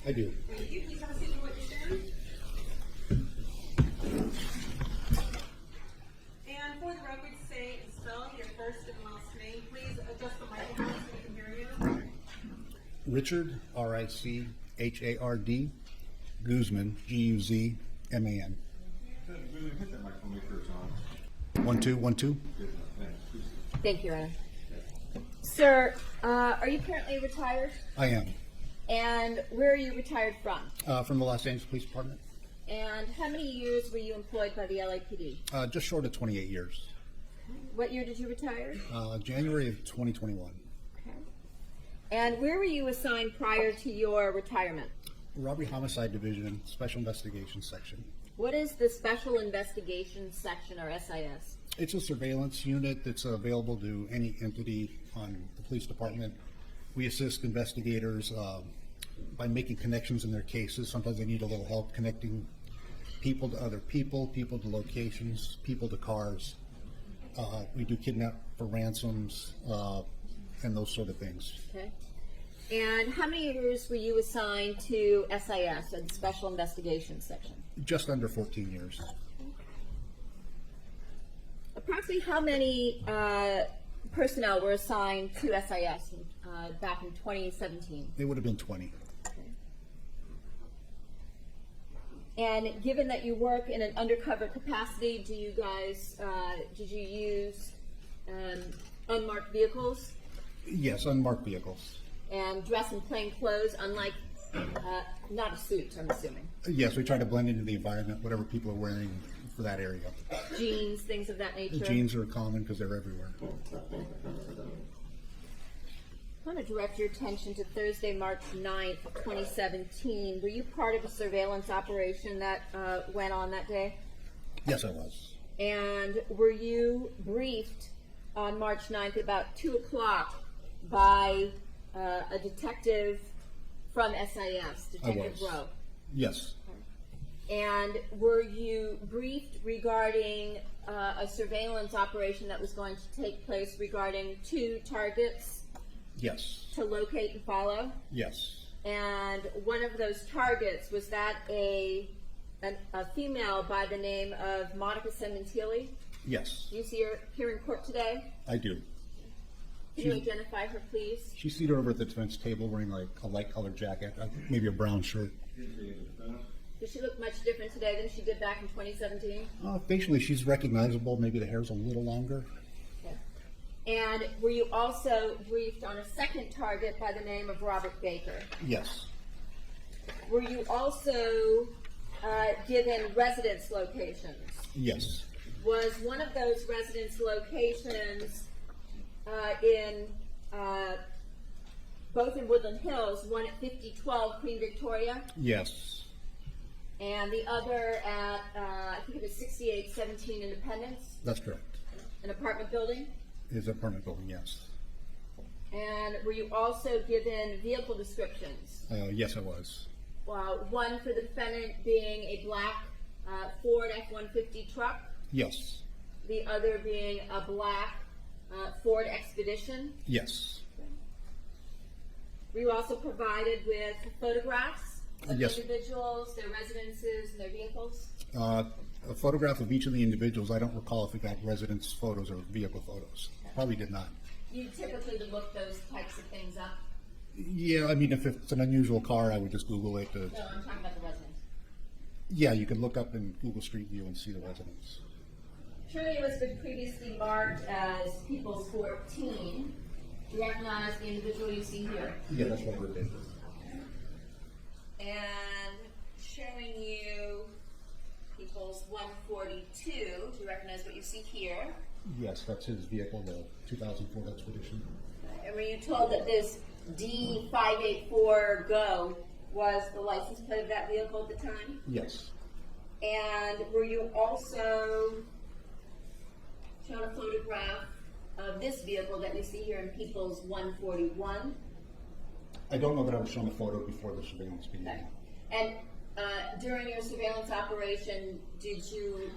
I do. Thank you. Please have a seat and witness stand. And for the record, say and spell your first and last name. Please adjust the microphone so we can hear you. Richard, R-I-C-H-A-R-D, Guzman, G-U-Z-M-A-N. Hit that microphone, make sure it's on. 1 2 1 2. Good enough, thanks. Thank you, Anna. Sir, are you currently retired? I am. And where are you retired from? From the Los Angeles Police Department. And how many years were you employed by the LAPD? Just short of 28 years. What year did you retire? January of 2021. Okay. And where were you assigned prior to your retirement? Robbery-Homicide Division, Special Investigations Section. What is the Special Investigations Section, or SIS? It's a surveillance unit that's available to any entity on the police department. We assist investigators by making connections in their cases. Sometimes they need a little help connecting people to other people, people to locations, people to cars. We do kidnap for ransoms and those sort of things. Okay. And how many years were you assigned to SIS, or the Special Investigations Section? Just under 14 years. Approximately how many personnel were assigned to SIS back in 2017? It would have been 20. And given that you work in an undercover capacity, do you guys, did you use unmarked vehicles Yes, unmarked vehicles. and dress in plain clothes, unlike, not a suit, I'm assuming? Yes, we try to blend into the environment, whatever people are wearing for that area. Jeans, things of that nature? The jeans are common because they're everywhere. I want to direct your attention to Thursday, March 9th, 2017. Were you part of a surveillance operation that went on that day? Yes, I was. And were you briefed on March 9th about 2 o'clock by a detective from SIS, Detective was. Rowe? Yes. And were you briefed regarding a surveillance operation that was going to take place regarding 2 targets Yes. to locate and follow? Yes. And one of those targets, was that a female by the name of Monica Sementilli? Yes. Do you see her here in court today? I do. Can you identify her, please? She's seated over at the defense table wearing like a light colored jacket, maybe a brown shirt. Does she look much different today than she did back in 2017? Facially, she's recognizable. Maybe the hair's a little longer. Okay. And were you also briefed on a second target by the name of Robert Baker? Yes. Were you also given residence locations? Yes. Was one of those residence locations in both in Woodland Hills, one at 5012 Queen Victoria, Yes. and the other at I think it was 6817 Independence, That's correct. an apartment building? Is an apartment building, yes. And were you also given vehicle descriptions? Yes, I was. One for the defendant being a black Ford F-150 truck, Yes. the other being a black Ford Expedition. Yes. Were you also provided with photographs of Yes. individuals, their residences, and their vehicles? A photograph of each of the individuals. I don't recall if we got residence photos or vehicle photos. Probably did not. You typically would look those types of things up. Yeah, I mean, if it's an unusual car, I would just Google it. No, I'm talking about the residence. Yeah, you could look up in Google Street View and see the residence. Shirley was previously marked as People's 14. Do you recognize the individual you see here? Yeah, that's what we're doing. And showing you People's 142. Do you recognize what you see here? Yes, that's his vehicle, the 2004 Expedition. And were you told that this D584 GO was the license plate of that vehicle at the time? Yes. And were you also shown a photograph of this vehicle that we see here in People's 141? I don't know that I was shown a photo before the surveillance began. And during your surveillance operation, did you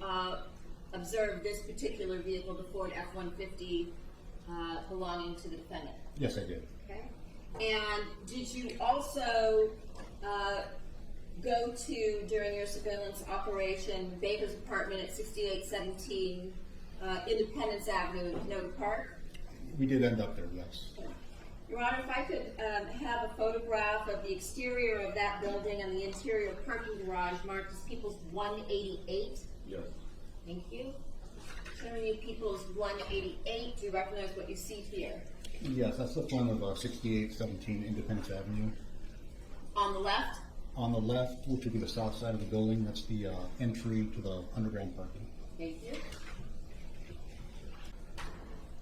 observe this particular vehicle, the Ford F-150, belonging to the defendant? Yes, I did. Okay. And did you also go to during your surveillance operation Baker's apartment at 6817 Independence Avenue in Canova Park? We did end up there, yes. Your Honor, if I could have a photograph of the exterior of that building and the interior parking garage marked as People's 188. Yes. Thank you. Showing you People's 188. Do you recognize what you see here? Yes, that's the front of 6817 Independence Avenue. On the left? On the left, which would be the south side of the building, that's the entry to the underground parking. Thank you.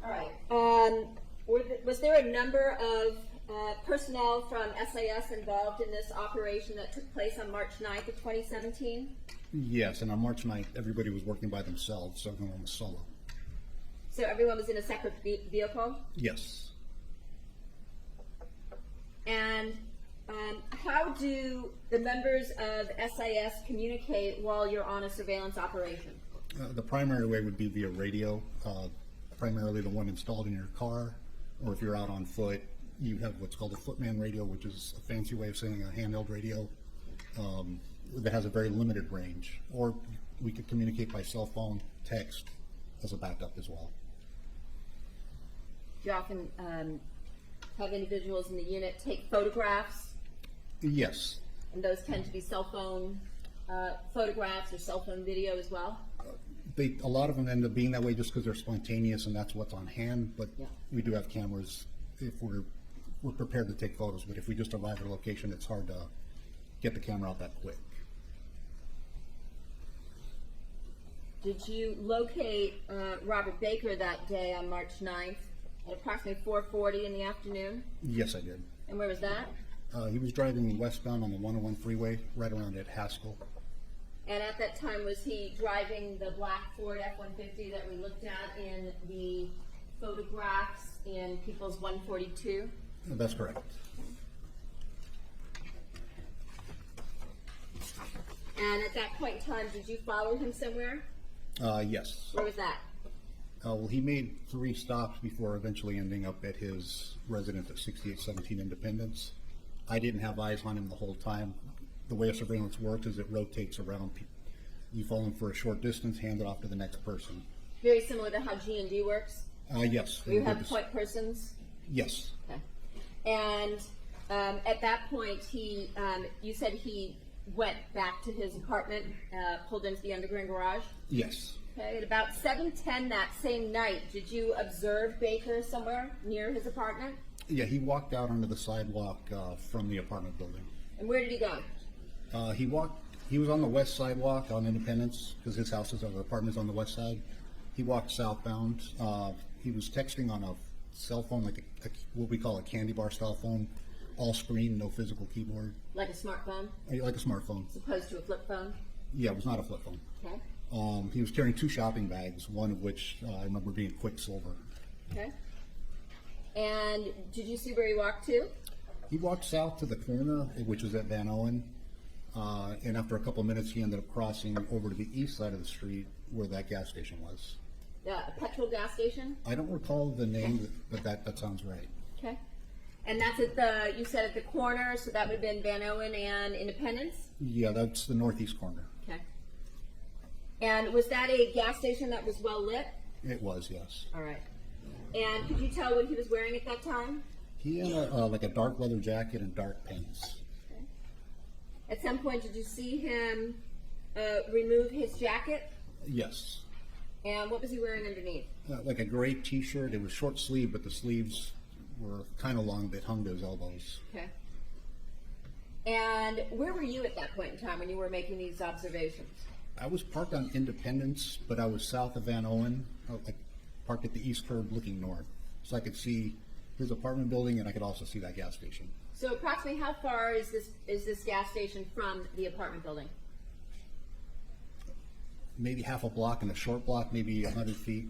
All right. Was there a number of personnel from SIS involved in this operation that took place on March 9th of 2017? Yes, and on March 9th, everybody was working by themselves, so everyone was solo. So everyone was in a separate vehicle? Yes. And how do the members of SIS communicate while you're on a surveillance operation? The primary way would be via radio, primarily the one installed in your car, or if you're out on foot, you have what's called a footman radio, which is a fancy way of saying a handheld radio that has a very limited range. Or we could communicate by cell phone, text as a backup as well. Do you often have individuals in the unit take photographs? Yes. And those tend to be cell phone photographs or cell phone video as well? A lot of them end up being that way just because they're spontaneous and that's what's on hand, but Yeah. we do have cameras if we're prepared to take photos, but if we just arrive at a location, it's hard to get the camera out that quick. Did you locate Robert Baker that day on March 9th at approximately 4:40 in the afternoon? Yes, I did. And where was that? He was driving westbound on the 101 freeway, right around at Haskell. And at that time, was he driving the black Ford F-150 that we looked at in the photographs in People's 142? That's correct. And at that point in time, did you follow him somewhere? Yes. Where was that? Well, he made 3 stops before eventually ending up at his residence at 6817 Independence. I didn't have eyes on him the whole time. The way a surveillance works is it rotates around. You follow him for a short distance, hand it off to the next person. Very similar to how G&D works? Yes. You have point persons? Yes. Okay. And at that point, you said he went back to his apartment, pulled into the underground garage? Yes. Okay, at about 7:10 that same night, did you observe Baker somewhere near his apartment? Yeah, he walked out onto the sidewalk from the apartment building. And where did he go? He was on the west sidewalk on Independence, because his house is, or apartment is on the west side. He walked southbound. He was texting on a cell phone, like what we call a candy bar style phone, all screen, no physical keyboard. Like a smartphone, Like a smartphone. as opposed to a flip phone? Yeah, it was not a flip phone. Okay. He was carrying 2 shopping bags, one of which I remember being Quicksilver. Okay. And did you see where he walked to? He walked south to the corner, which was at Van Owen, and after a couple of minutes, he ended up crossing over to the east side of the street where that gas station was. A petrol gas station? I don't recall the name, but that sounds right. Okay. And that's you said at the corner, so that would have been Van Owen and Independence? Yeah, that's the northeast corner. Okay. And was that a gas station that was well lit? It was, yes. All right. And could you tell what he was wearing at that time? He had like a dark leather jacket and dark pants. Okay. At some point, did you see him remove his jacket? Yes. And what was he wearing underneath? Like a gray T-shirt. It was short sleeve, but the sleeves were kind of long that hung to his elbows. Okay. And where were you at that point in time when you were making these observations? I was parked on Independence, but I was south of Van Owen, like parked at the east curb looking north. So I could see his apartment building and I could also see that gas station. So approximately how far is this gas station from the apartment building? Maybe half a block, and a short block, maybe 100 feet,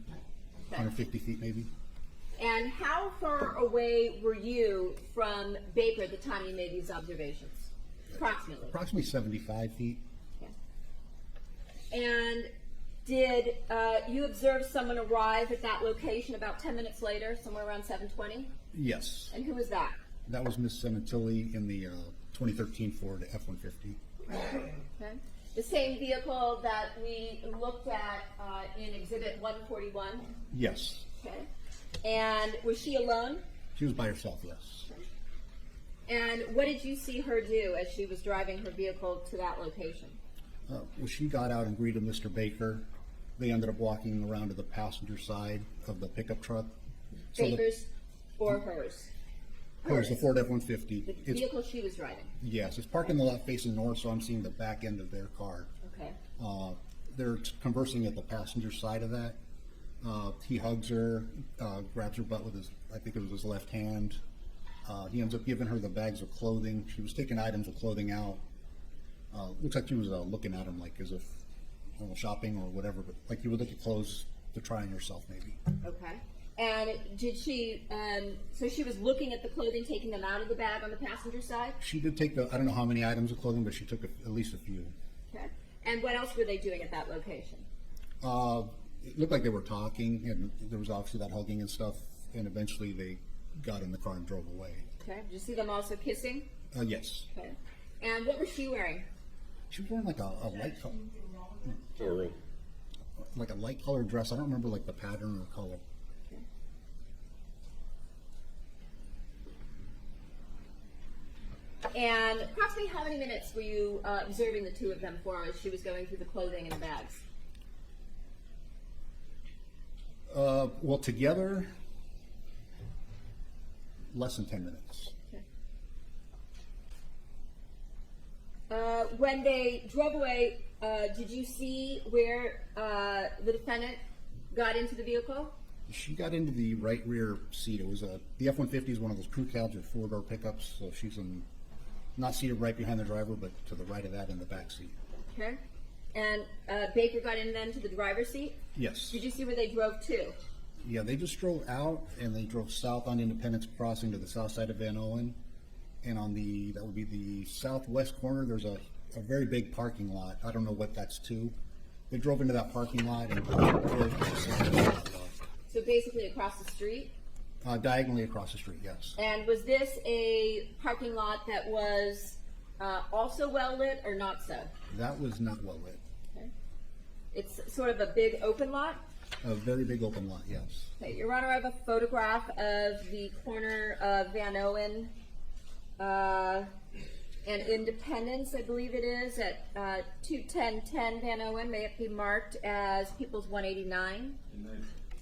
150 feet maybe. And how far away were you from Baker at the time you made these observations? Approximately. Approximately 75 feet. Okay. And did you observe someone arrive at that location about 10 minutes later, somewhere around 7:20? Yes. And who was that? That was Miss Sementilli in the 2013 Ford F-150. Okay. The same vehicle that we looked at in Exhibit 141? Yes. Okay. And was she alone? She was by herself, yes. And what did you see her do as she was driving her vehicle to that location? Well, she got out and greeted Mr. Baker. They ended up walking around to the passenger side of the pickup truck. So Baker's or hers? Hers, the Ford F-150. The vehicle she was driving? Yes, it's parked in the lot facing north, so I'm seeing the back end of their car. Okay. They're conversing at the passenger side of that. He hugs her, grabs her butt with his, I think it was his left hand. He ends up giving her the bags of clothing. She was taking items of clothing out. Looks like she was looking at him like as if shopping or whatever, but like you would look at clothes to try on yourself maybe. Okay. And did she, so she was looking at the clothing, taking them out of the bag on the passenger side? She did take I don't know how many items of clothing, but she took at least a few. Okay. And what else were they doing at that location? It looked like they were talking, and there was obviously that hugging and stuff, and eventually they got in the car and drove away. Okay. Did you see them also kissing? Yes. Okay. And what was she wearing? She was wearing like a light color, like a light colored dress. I don't remember like the pattern or color. And approximately how many minutes were you observing the two of them for as she was going through the clothing and the bags? Well, together, less than 10 minutes. Okay. When they drove away, did you see where the defendant got into the vehicle? She got into the right rear seat. It was the F-150 is one of those crew cabs with four-door pickups, so she's not seated right behind the driver, but to the right of that in the back seat. Okay. And Baker got in then to the driver's seat? Yes. Did you see where they drove to? Yeah, they just drove out and they drove south on Independence Crossing to the south side of Van Owen. And on that would be the southwest corner, there's a very big parking lot. I don't know what that's to. They drove into that parking lot and drove to the side of the lot. So basically across the street? Diagonally across the street, yes. And was this a parking lot that was also well lit or not so? That was not well lit. Okay. It's sort of a big open lot? A very big open lot, yes. Okay, Your Honor, I have a photograph of the corner of Van Owen and Independence, I believe it is, at 21010 Van Owen. May it be marked as People's 189.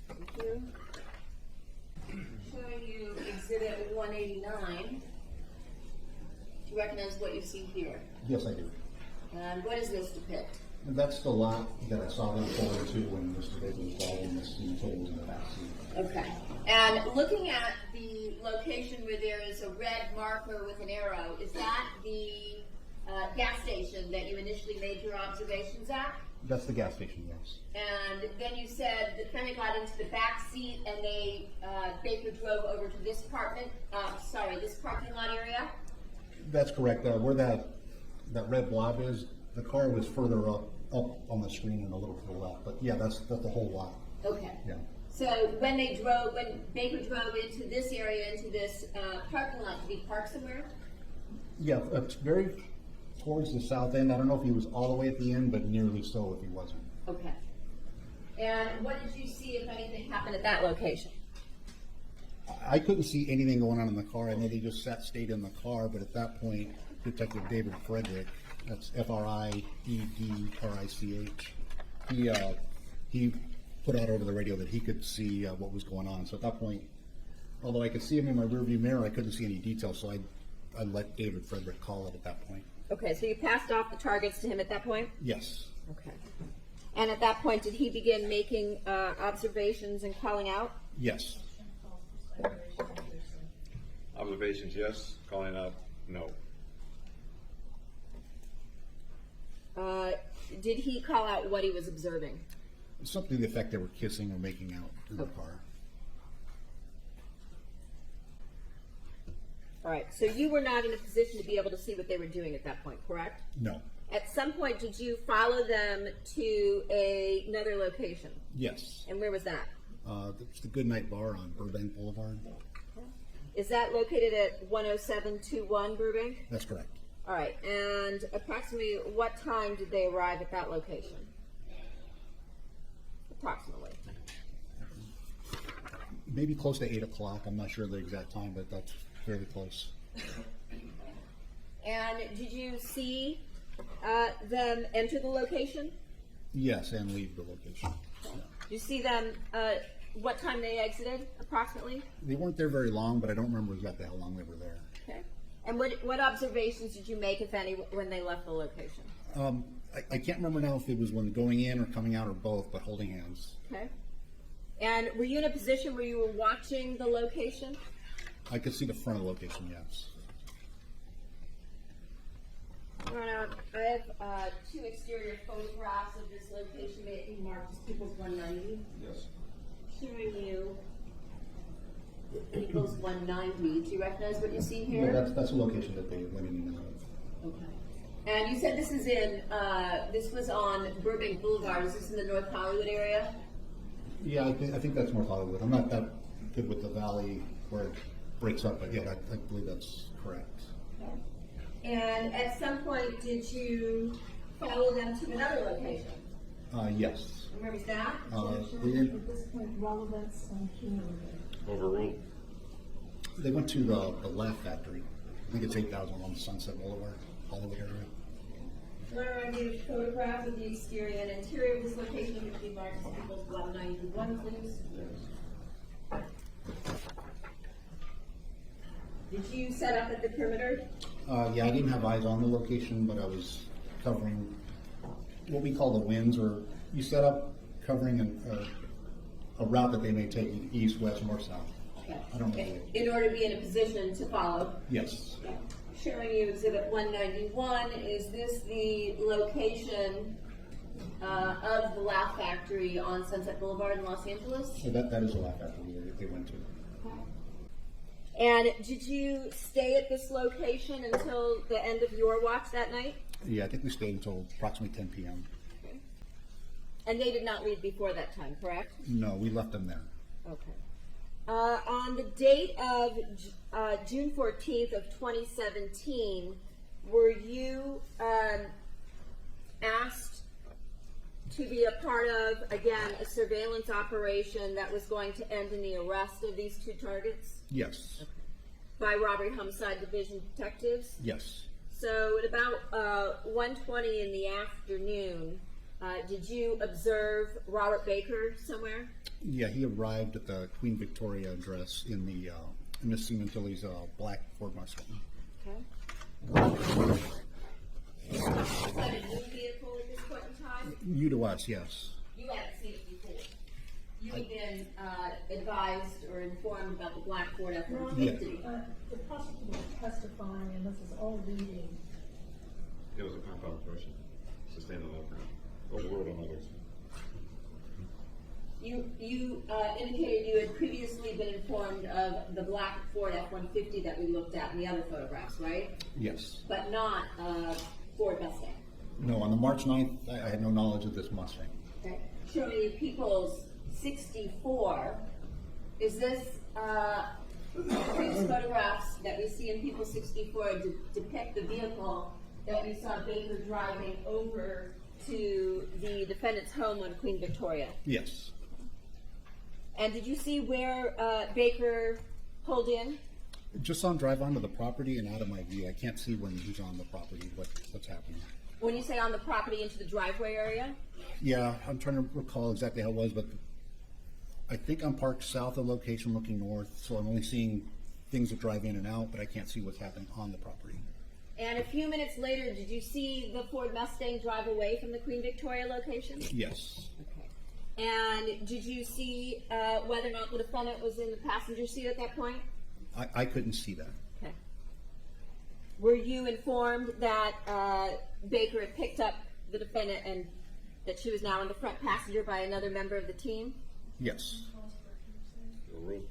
Thank you. Showing you Exhibit 189. Do you recognize what you see here? Yes, I do. And what does this depict? And that's the lot that I saw them pull into when Mr. Baker was driving this Sementilli in the back seat. Okay. And looking at the location where there is a red marker with an arrow, is that the gas station that you initially made your observations at? That's the gas station, yes. And then you said the defendant got into the back seat and they, Baker drove over to this this parking lot area? That's correct. Where that red blob is, the car was further up on the screen and a little to the left. But yeah, that's the whole lot. Okay. Yeah. So when Baker drove into this area, into this parking lot, did he park somewhere? Yeah, it's very towards the south end. I don't know if he was all the way at the end, but nearly so if he wasn't. Okay. And what did you see, if anything, happened at that location? I couldn't see anything going on in the car. I know they just stayed in the car, but at that point, Detective David Frederick, that's Fredrich, he put out over the radio that he could see what was going on. So at that point, although I could see him in my rearview mirror, I couldn't see any details, so I let David Frederick call it at that point. Okay, so you passed off the targets to him at that point? Yes. Okay. And at that point, did he begin making observations and calling out? Yes. Observations, yes. Calling out, no. Did he call out what he was observing? Something to the effect they were kissing or making out in the car. All right, so you were not in a position to be able to see what they were doing at that point, correct? No. At some point, did you follow them to another location? Yes. And where was that? It's the Goodnight Bar on Burbank Boulevard. Is that located at 10721 Burbank? That's correct. All right, and approximately what time did they arrive at that location? Approximately. Maybe close to 8 o'clock. I'm not sure the exact time, but that's fairly close. And did you see them enter the location? Yes, and leave the location. Yeah. Did you see them, what time they exited, approximately? They weren't there very long, but I don't remember exactly how long they were there. Okay. And what observations did you make, if any, when they left the location? I can't remember now if it was when going in or coming out or both, but holding hands. Okay. And were you in a position where you were watching the location? I could see the front of the location, yes. I have two exterior photographs of this location being marked as People's 190. Yes. Showing you People's 190. Do you recognize what you see Yeah, here? that's the location that they went in and out of. Okay. And you said this is in, this was on Burbank Boulevard. Is this in the North Hollywood area? Yeah, I think that's North Hollywood. I'm not that good with the valley where it breaks up, but yeah, I believe that's correct. Okay. And at some point, did you follow them to another location? Yes. Where was that? They did- At this point, relevance and cumulative. Overruled. They went to the Laugh Factory. I think it's 8,000 on Sunset Boulevard, Hollywood area. Where I need a photograph of the exterior and interior of this location, which would be marked as People's 191, please. Did you set up at the perimeter? Yeah, I didn't have eyes on the location, but I was covering what we call the winds, or you set up covering a route that they may take east, west, north, south. Okay. I don't know. In order to be in a position to follow. Yes. Okay. Showing you Exhibit 191, is this the location of the Laugh Factory on Sunset Boulevard in Los Angeles? So that is the Laugh Factory that they went to. And did you stay at this location until the end of your watch that night? Yeah, I think we stayed until approximately 10 p.m. Okay. And they did not leave before that time, correct? No, we left them there. Okay. On the date of June 14th of 2017, were you asked to be a part of, again, a surveillance operation that was going to end in the arrest of these two targets Yes. by Robbery-Homicide Division detectives? Yes. So at about 1:20 in the afternoon, did you observe Robert Baker somewhere? Yeah, he arrived at the Queen Victoria address in the Miss Sementilli's black Ford Mustang. Okay. Is that a new vehicle at this point in time? You to us, yes. You hadn't seen it before. You had been advised or informed about the black Ford F-150. The prosecutor was testifying, and this is all reading. It was a compound question. Sustained on that ground. Overruled on others. You indicated you had previously been informed of the black Ford F-150 that we looked at in the other photographs, right? Yes. But not Ford Mustang. No, on the March 9th, I had no knowledge of this Mustang. Okay. Showing you People's 64. Is this these photographs that we see in People's 64 depict the vehicle that we saw Baker driving over to the defendant's home on Queen Victoria? Yes. And did you see where Baker pulled in? Just saw him drive onto the property and out of my view. I can't see when he's on the property what's happening. When you say on the property into the driveway area? Yeah, I'm trying to recall exactly how it was, but I think I'm parked south of the location looking north, so I'm only seeing things that drive in and out, but I can't see what's happening on the property. And a few minutes later, did you see the Ford Mustang drive away from the Queen Victoria location? Yes. Okay. And did you see whether or not the defendant was in the passenger seat at that point? I couldn't see that. Okay. Were you informed that Baker had picked up the defendant and that she was now in the front passenger by another member of the team? Yes. Overruled.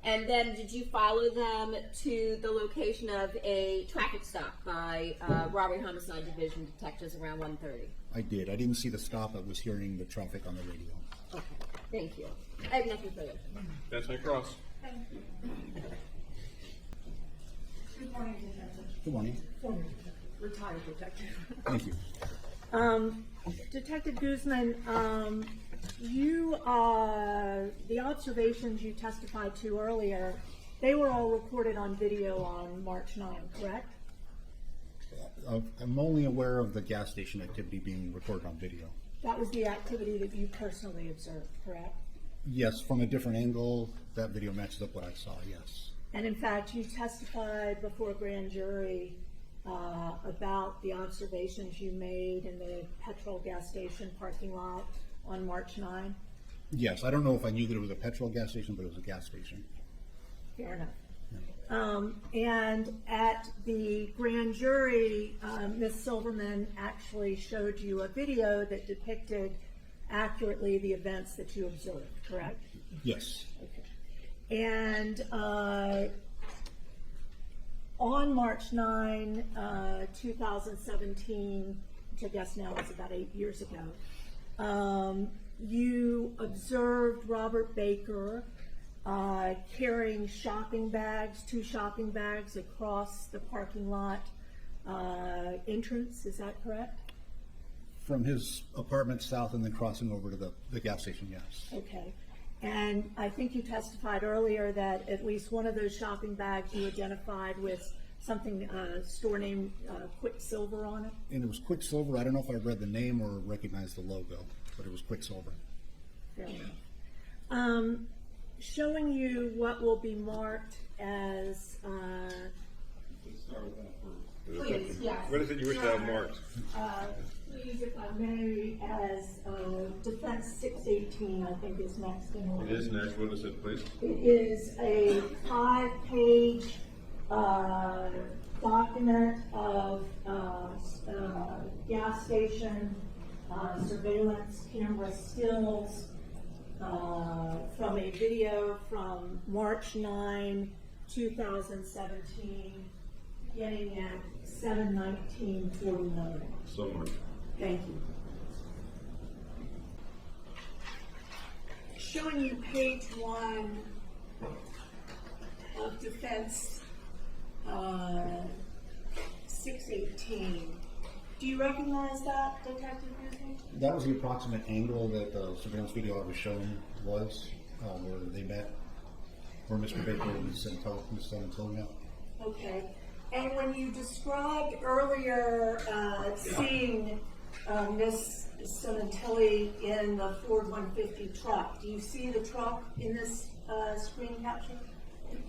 And then did you follow them to the location of a traffic stop by Robbery-Homicide Division detectives around 1:30? I did. I didn't see the stop. I was hearing the traffic on the radio. Okay, thank you. I have nothing further. That's my cross. Good morning, Detective. Good morning. Former detective. retired detective. Thank you. Detective Guzman, the observations you testified to earlier, they were all recorded on video on March 9, correct? I'm only aware of the gas station activity being recorded on video. That was the activity that you personally observed, correct? Yes, from a different angle, that video matches up what I saw, yes. And in fact, you testified before a grand jury about the observations you made in the petrol gas station parking lot on March 9? Yes, I don't know if I knew that it was a petrol gas station, but it was a gas station. Fair enough. And at the grand jury, Ms. Silverman actually showed you a video that depicted accurately the events that you observed, correct? Yes. Okay. And on March 9, 2017, which I guess now is about 8 years ago, you observed Robert Baker carrying shopping bags, 2 shopping bags across the parking lot entrance, is that correct? From his apartment south and then crossing over to the gas station, yes. Okay. And I think you testified earlier that at least one of those shopping bags you identified with something, store name Quicksilver on it? And it was Quicksilver. I don't know if I read the name or recognized the logo, but it was Quicksilver. Fair enough. Showing you what will be marked as, Let's start with that first. please, yes. What is it you wish to have marked? Please, if I may, as Defense 618, I think is next in order. It is next. What is it, please? It is a 5-page document of gas station surveillance camera stills from a video from March 9, 2017, beginning at 7/19/49. So much. Thank you. Showing you page 1 of Defense 618. Do you recognize that, Detective Guzman? That was the approximate angle that the surveillance video I was shown was, where they met, where Mr. Baker and Ms. Sementilli met. Okay. And when you described earlier seeing Ms. Sementilli in the Ford 150 truck, do you see the truck in this screen capture?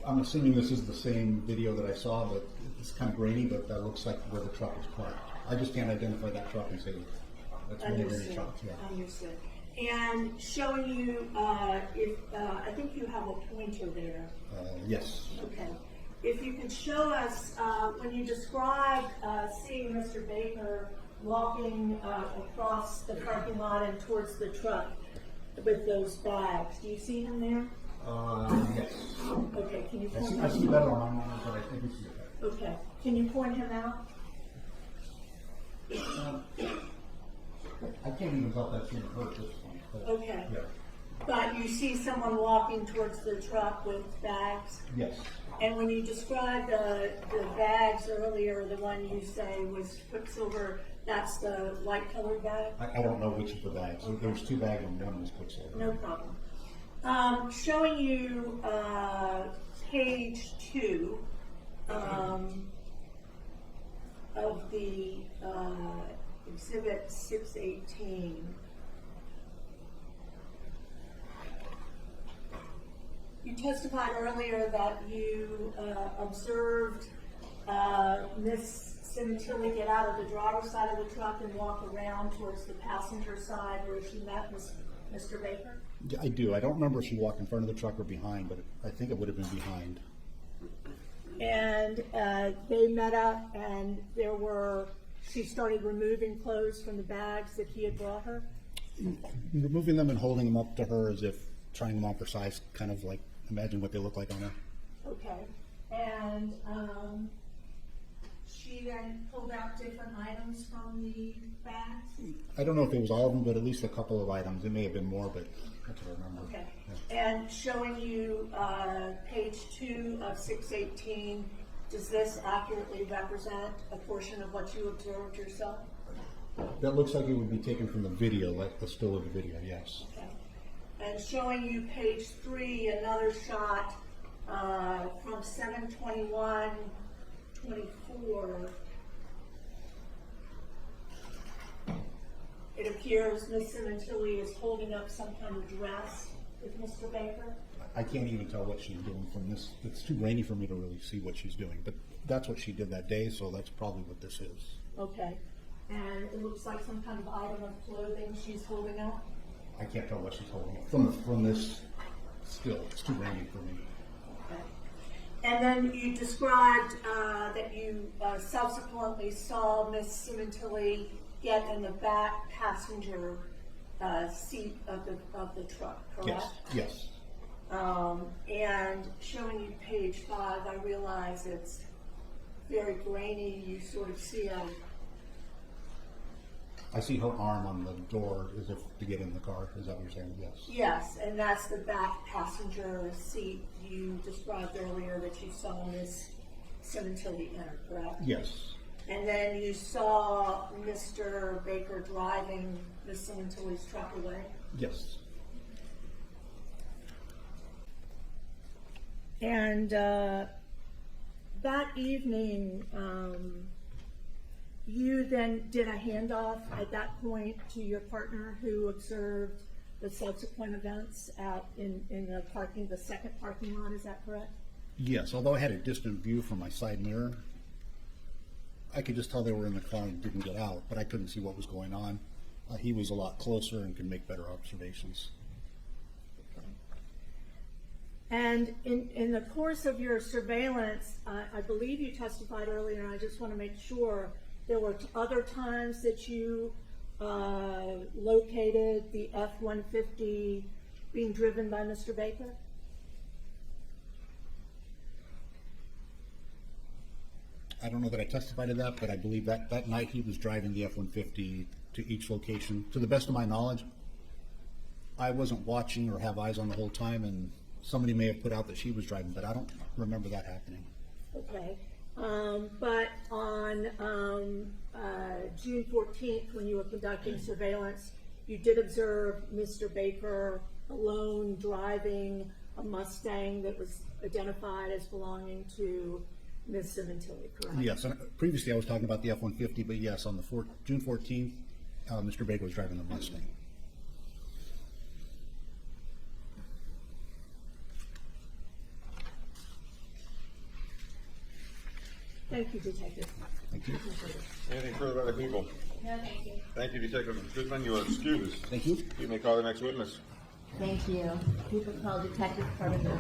I'm assuming this is the same video that I saw, but it's kind of grainy, but that looks like where the truck is parked. I just can't identify that truck and say that's one of the grainy trucks. Yeah. Understood. And showing you, if I think you have a pointer there. Yes. Okay. If you could show us, when you describe seeing Mr. Baker walking across the parking lot and towards the truck with those bags, do you see him there? Yes. Okay, can you point I him see better on my monitor, but I think we see it. Okay, can you point him out? I can't even tell if that's in the this one. But, Okay. Yeah. But you see someone walking towards the truck with bags? Yes. And when you described the bags earlier, the one you say was Quicksilver, that's the light colored bag? I don't know which of the bags. There was 2 bags and one was Quicksilver. No problem. Showing you page 2 of the exhibit 618. You testified earlier that you observed Miss Sementilli get out of the driver's side of the truck and walk around towards the passenger side where she met Mr. Baker? Yeah, I do. I don't remember if she walked in front of the truck or behind, but I think it would have been behind. And they met up, and she started removing clothes from the bags that he had brought her? Removing them and holding them up to her as if trying them on for size, kind of like imagine what they look like on her. Okay. And she then pulled out different items from the bags? I don't know if it was all of them, but at least a couple of items. It may have been more, but that's what I remember. Okay. Yeah. And showing you page 2 of 618, Does this accurately represent a portion of what you observed yourself? That looks like it would be taken from the video, like the still of the video, yes. Okay. And showing you page 3, another shot from 7/21/24. It appears Ms. Sementilli is holding up some kind of dress with Mr. Baker. I can't even tell what she's doing from this. It's too grainy for me to really see what she's doing, but that's what she did that day, so that's probably what this is. Okay. And it looks like some kind of item of clothing she's holding up. I can't tell what she's holding from this still. It's too grainy for me. Okay. And then you described that you subsequently saw Ms. Sementilli get in the back passenger seat of the truck, correct? Yes. And showing you page 5, I realize it's very grainy. You sort of see I see her arm on the door as if to get in the car. Is that what you're saying? Yes. yes, and that's the back passenger seat you described earlier that you saw Ms. Sementilli enter, correct? Yes. And then you saw Mr. Baker driving Ms. Sementilli's truck away? Yes. And that evening, you then did a handoff at that point to your partner who observed the subsequent events in the second parking lot, is that correct? Yes, although I had a distant view from my side mirror, I could just tell they were in the car and didn't get out, but I couldn't see what was going on. He was a lot closer and could make better observations. And in the course of your surveillance, I believe you testified earlier, and I just want to make sure, there were other times that you located the F-150 being driven by Mr. Baker? I don't know that I testified to that, but I believe that night he was driving the F-150 to each location. To the best of my knowledge, I wasn't watching or have eyes on the whole time, and somebody may have put out that she was driving, but I don't remember that happening. Okay. But on June 14th, when you were conducting surveillance, you did observe Mr. Baker alone driving a Mustang that was identified as belonging to Ms. Sementilli, correct? Yes, and previously I was talking about the F-150, but yes, on the June 14th, Mr. Baker was driving the Mustang. Thank you, Detective. Thank you. Anything further by the people? No, thank you. Thank you, Detective Guzman. You are excused. Thank you. You may call the next witness. Thank you. People call Detective Fabio.